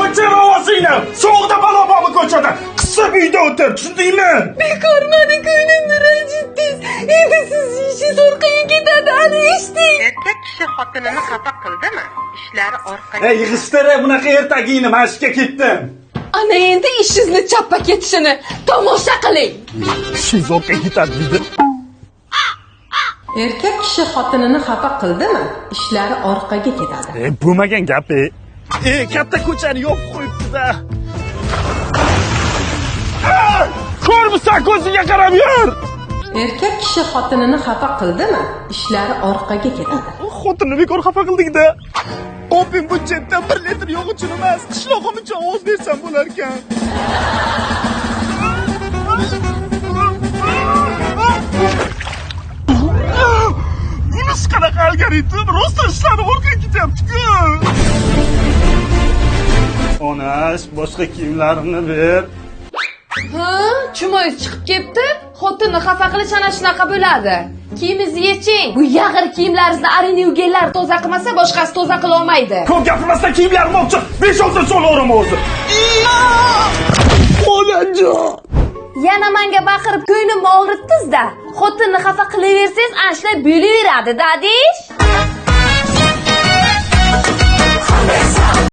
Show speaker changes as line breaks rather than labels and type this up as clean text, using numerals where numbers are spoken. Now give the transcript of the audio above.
O'chir ovozingni. Sovuqda balo-bomi ko'chada. Qisib uyda o'tir, tushundingmi?
Bekor meni ko'nglimni ranjitdingiz. Endi siz ishingiz orqaga ketadi, ana eshiting.
Erkak kishi xotinini xafa qildimi? Ishlari orqaga.
Yig'ishtirib bunaqa ertagingni mashqqa ketdim.
Ana endi ishingizni chappa ketishini tomosha qiling.
Ishingiz orqaga ketadi dedi.
Erkak kishi xotinini xafa qildimi? Ishlari orqaga ketadi.
Bo'lmagan gap. Katta ko'chani yopib qo'yibdi-da. Ko'rmisan, ko'ziga qarab yur.
Erkak kishi xotinini xafa qildimi? Ishlari orqaga ketadi.
Xotinni bekor xafa qilding-da. Opim bu chetdan 1 litr yog' uchun emas, qishlog'im uchun ovoz bersam bo'lar ekan. Bunisi qanaqa algoritm? Rosta ishlari orqaga ketyapti-ku. Onash, boshqa kiyimlarini ber.
Ha, chumoy chiqib ketdi. Xotinni xafa qilish ana shunaqa bo'ladi. Kiyimingizni yeching. Bu yag'ir kiyimlaringizni arini ugellar toza qilmasa, boshqasi toza qila olmaydi.
Ko'p gapirmasdan kiyimlarim olib 5-6 so'laveraman o'zi. Onajon.
Yana menga baqirib ko'nglimni og'ritdingiz-da. Xotinni xafa qilaversangiz, ana shunday bo'laveradi, dadish.